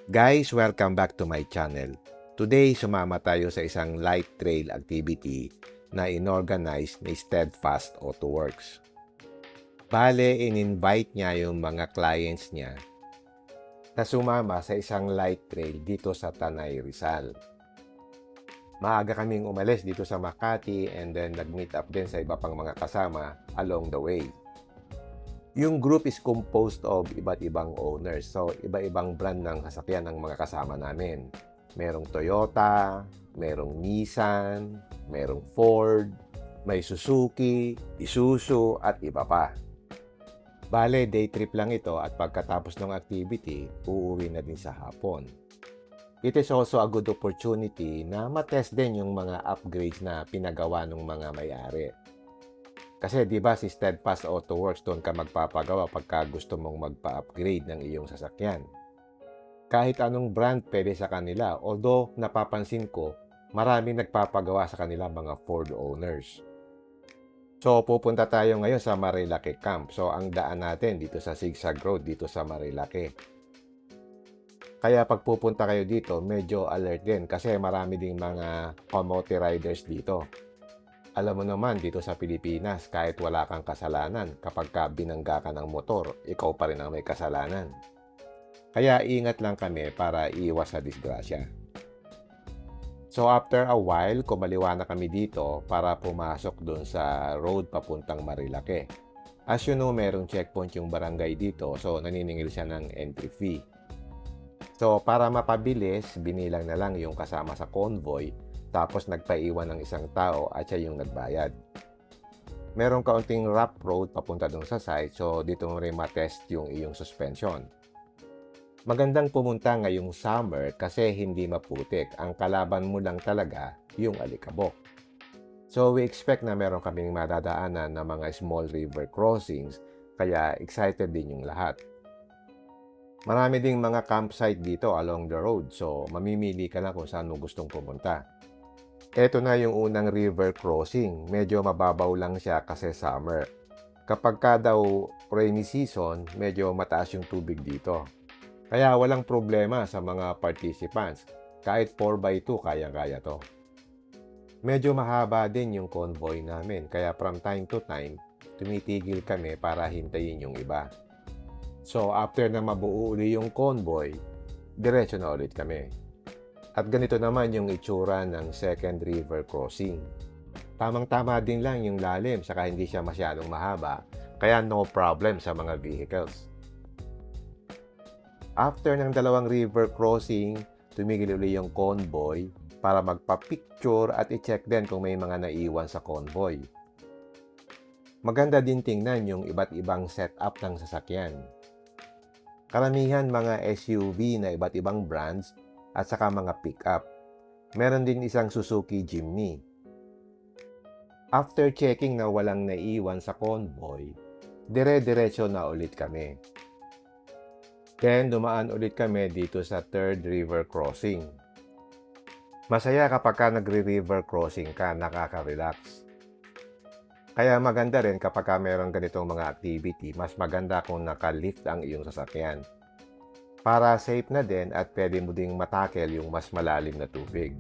Guys, welcome back to my channel. Today, sumama tayo sa isang light trail activity na inorganize ni Steadfast AutoWorks. Bale, in-invite niya yung mga clients niya na sumama sa isang light trail dito sa Tanay, Rizal. Maaga kaming umalis dito sa Makati and then nag-meet up din sa iba pang mga kasama along the way. Yung group is composed of iba't ibang owners. So, iba-ibang brand ng sasakyan ng mga kasama namin. Merong Toyota, merong Nissan, merong Ford, may Suzuki, Isuzu, at iba pa. Bale, day trip lang ito at pagkatapos ng activity, uuwi na din sa hapon. It is also a good opportunity na matest din yung mga upgrades na pinagawa ng mga may-ari. Kasi 'di ba si Steadfast AutoWorks doon ka magpapagawa pagka gusto mong magpa-upgrade ng iyong sasakyan. Kahit anong brand pwede sa kanila, although napapansin ko, maraming nagpapagawa sa kanila mga Ford owners. So pupunta tayo ngayon sa Marilake Camp. So ang daan natin dito sa Zigzag Road dito sa Marilake. Kaya pag pupunta kayo dito, medyo alert din kasi marami ding mga kamote riders dito. Alam mo naman, dito sa Pilipinas, kahit wala kang kasalanan, kapag binangga ka ng motor, ikaw pa rin ang may kasalanan. Kaya ingat lang kami para iwas sa disgrasya. So after a while, kumaliwa na kami dito para pumasok doon sa road papuntang Marilake. As you know, merong checkpoint yung barangay dito, so naniningil siya ng entry fee. So para mapabilis, binilang na lang yung kasama sa convoy, tapos nagpaiwan ng isang tao at siya yung nagbayad. Merong kaunting rough road papunta doon sa site, so dito mo rin matest yung iyong suspension. Magandang pumunta ngayong summer kasi hindi maputik. Ang kalaban mo lang talaga yung alikabok. So we expect na meron kaming madadaanan na mga small river crossings, kaya excited din yung lahat. Marami ding mga campsite dito along the road, so mamimili ka lang kung saan mo gustong pumunta. Ito na yung unang river crossing. Medyo mababaw lang siya kasi summer. Kapag ka daw rainy season, medyo mataas yung tubig dito. Kaya walang problema sa mga participants. Kahit 4x2, kaya-kaya to. Medyo mahaba din yung convoy namin. Kaya from time to time, tumitigil kami para hintayin yung iba. So after na mabuo uli yung convoy, diretso na ulit kami. At ganito naman yung itsura ng second river crossing. Tamang-tama din lang yung lalim, saka hindi siya masyadong mahaba, kaya no problem sa mga vehicles. After ng dalawang river crossing, tumigil uli yung convoy para magpa-picture at i-check din kung may mga naiwan sa convoy. Maganda din tingnan yung iba't ibang setup ng sasakyan. Karamihan mga SUV na iba't ibang brands at saka mga pick-up. Meron din isang Suzuki Jimny. After checking na walang naiwan sa convoy, dire-diretso na ulit kami. Then dumaan ulit kami dito sa third river crossing. Masaya kapag ka nagre-river crossing ka, nakaka-relax. Kaya maganda rin kapag ka meron ganitong mga activity, mas maganda kung naka-lift ang iyong sasakyan. Para safe na din at pwede mo ding matakel yung mas malalim na tubig.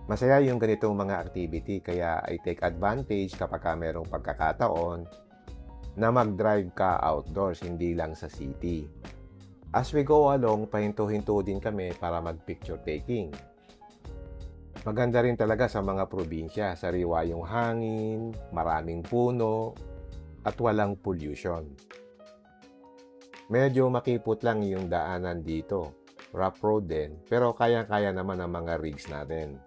Masaya yung ganitong mga activity kaya I take advantage kapag merong pagkakataon na mag-drive ka outdoors, hindi lang sa city. As we go along, pahinto-hinto din kami para mag-picture taking. Maganda rin talaga sa mga probinsya, sariwa yung hangin, maraming puno, at walang pollution. Medyo makipot lang yung daanan dito. Rough road din, pero kaya-kaya naman ang mga rigs natin.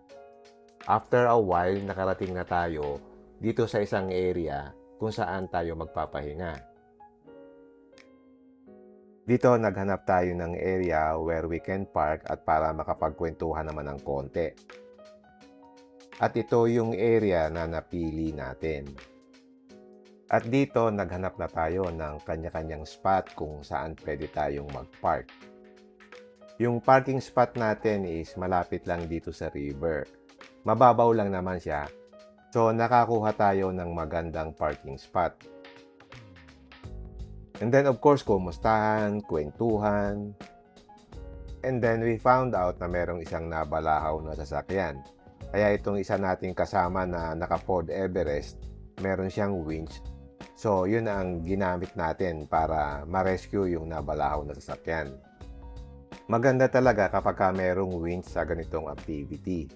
After a while, nakarating na tayo dito sa isang area kung saan tayo magpapahinga. Dito naghanap tayo ng area where we can park at para makapagkwentuhan naman ng konti. At ito yung area na napili natin. At dito, naghanap na tayo ng kanya-kanyang spot kung saan pwede tayong mag-park. Yung parking spot natin is malapit lang dito sa river. Mababaw lang naman siya. So, nakakuha tayo ng magandang parking spot. And then, of course, kumustahan, kwentuhan. And then we found out na merong isang nabalahaw na sasakyan. Kaya itong isa nating kasama na naka-Ford Everest, meron siyang winch. So yun ang ginamit natin para ma-rescue yung nabalahaw na sasakyan. Maganda talaga kapag merong winch sa ganitong activity.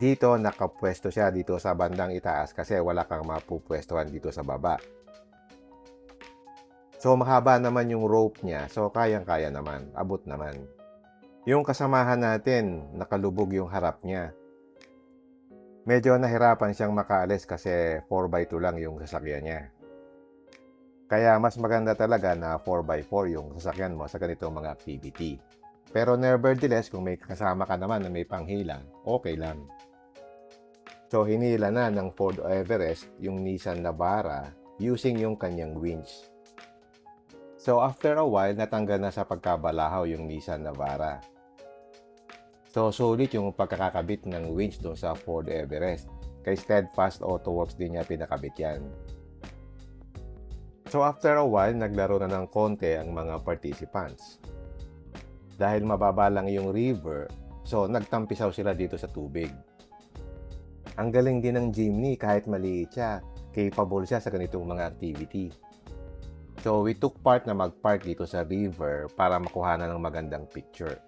Dito nakapwesto siya dito sa bandang itaas kasi wala kang mapupwestuhan dito sa baba. So mahaba naman yung rope niya, so kayang-kaya naman, abot naman. Yung kasamahan natin, nakalubog yung harap niya. Medyo nahirapan siyang makaalis kasi 4x2 lang yung sasakyan niya. Kaya mas maganda talaga na 4x4 yung sasakyan mo sa ganitong mga activity. Pero nevertheless, kung may kasama ka naman na may panghila, okay lang. So hinila na ng Ford Everest yung Nissan Navara using yung kanyang winch. So after a while, natanggal na sa pagkabalahaw yung Nissan Navara. So sulit yung pagkakakabit ng winch doon sa Ford Everest. Kay Steadfast Autoworks din niya pinakabit yan. So after a while, naglaro na ng konti ang mga participants. Dahil mababa lang yung river, so nagtampisaw sila dito sa tubig. Ang galing din ng Jimny kahit maliit siya, capable siya sa ganitong mga activity. So we took part na mag-park dito sa river para makuha na ng magandang picture.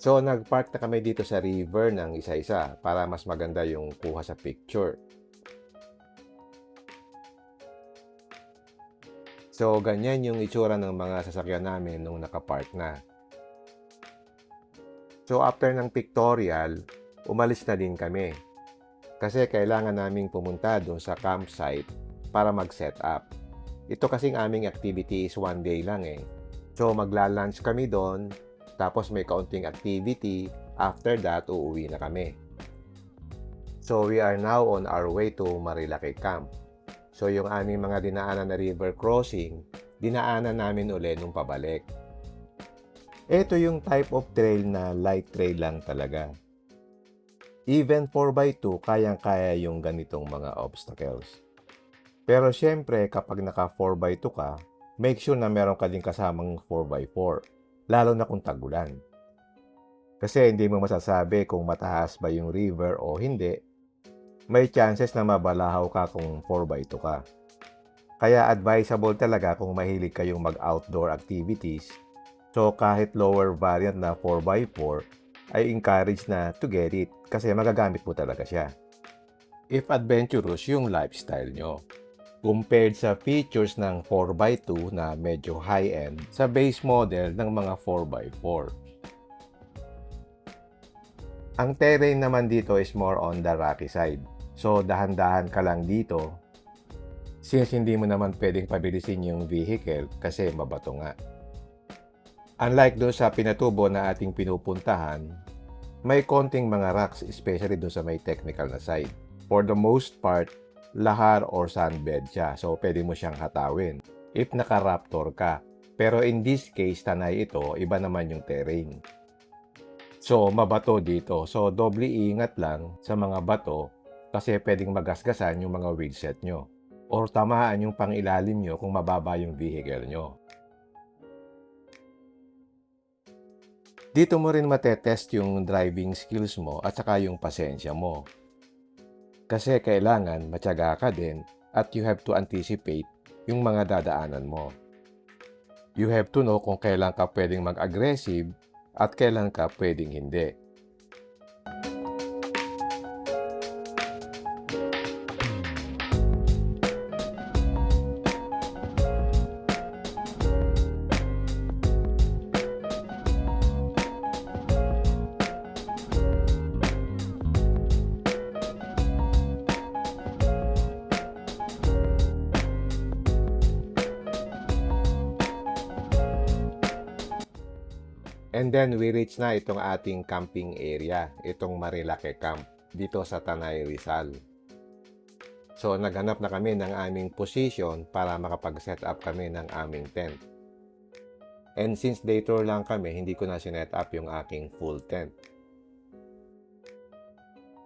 So, nag-park na kami dito sa river ng isa-isa para mas maganda yung kuha sa picture. So, ganyan yung itsura ng mga sasakyan namin nung nakapark na. So, after ng pictorial, umalis na din kami. Kasi kailangan naming pumunta doon sa campsite para mag-set up. Ito kasing aming activity is one day lang eh. So, magla-lunch kami doon. Tapos may kaunting activity, after that, uuwi na kami. So, we are now on our way to Marilake Camp. So, yung aming mga dinaanan na river crossing, dinaanan namin uli nung pabalik. Ito yung type of trail na light trail lang talaga. Even 4x2, kayang-kaya yung ganitong mga obstacles. Pero syempre, kapag naka 4x2 ka, make sure na meron ka din kasamang 4x4. Lalo na kung tagulan. Kasi hindi mo masasabi kung mataas ba yung river o hindi. May chances na mabalahaw ka kung 4x2 ka. Kaya advisable talaga kung mahilig kayong mag-outdoor activities. So kahit lower variant na 4x4, ay encourage na to get it kasi magagamit mo talaga siya. If adventurous yung lifestyle nyo. Compared sa features ng 4x2 na medyo high-end sa base model ng mga 4x4. Ang terrain naman dito is more on the rocky side. So, dahan-dahan ka lang dito since hindi mo naman pwedeng pabilisin yung vehicle kasi mabato nga. Unlike doon sa Pinatubo na ating pinupuntahan, may konting mga rocks especially doon sa may technical na side. For the most part, lahar or sandbed siya. So, pwede mo siyang hatawin if naka-Raptor ka. Pero in this case, tanay ito, iba naman yung terrain. So, mabato dito. So, doble ingat lang sa mga bato kasi pwedeng magasgasan yung mga wheelset nyo or tamaan yung pangilalim nyo kung mababa yung vehicle nyo. Dito mo rin matetest yung driving skills mo at saka yung pasensya mo. Kasi kailangan matyaga ka din at you have to anticipate yung mga dadaanan mo. You have to know kung kailan ka pwedeng mag-aggressive at kailan ka pwedeng hindi. And then we reach na itong ating camping area, itong Marilake Camp, dito sa Tanay, Rizal. So naghanap na kami ng aming position para makapag-set up kami ng aming tent. And since day tour lang kami, hindi ko na sinet up yung aking full tent.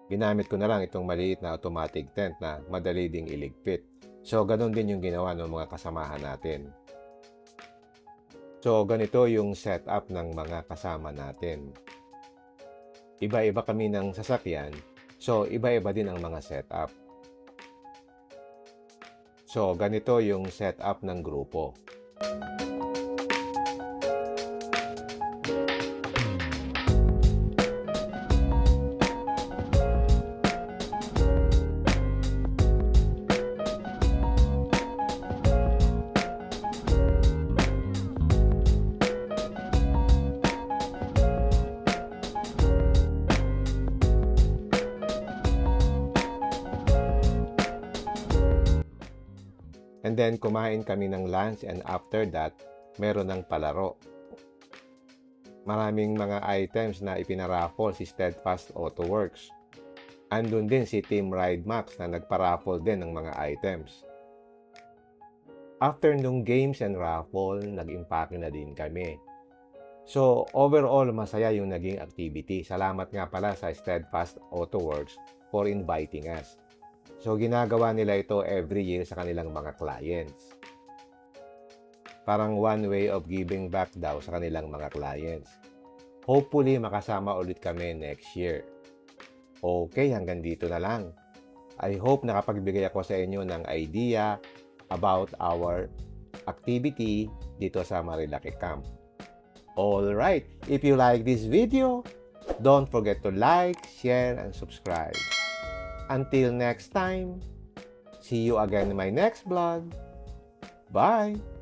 Ginamit ko na lang itong maliit na automatic tent na madali ding iligpit. So ganun din yung ginawa ng mga kasamahan natin. So, ganito yung setup ng mga kasama natin. Iba-iba kami ng sasakyan, so iba-iba din ang mga setup. So, ganito yung setup ng grupo. And then, kumain kami ng lunch and after that, meron ng palaro. Maraming mga items na ipinaraffle si Steadfast Autoworks. Andun din si Team Ride Max na nagparaffle din ng mga items. After nung games and raffle, nag-impake na din kami. So, overall, masaya yung naging activity. Salamat nga pala sa Steadfast Autoworks for inviting us. So, ginagawa nila ito every year sa kanilang mga clients. Parang one way of giving back daw sa kanilang mga clients. Hopefully, makasama ulit kami next year. Okay, hanggang dito na lang. I hope nakapagbigay ako sa inyo ng idea about our activity dito sa Marilake Camp. Alright, if you like this video, don't forget to like, share, and subscribe. Until next time, see you again in my next vlog. Bye!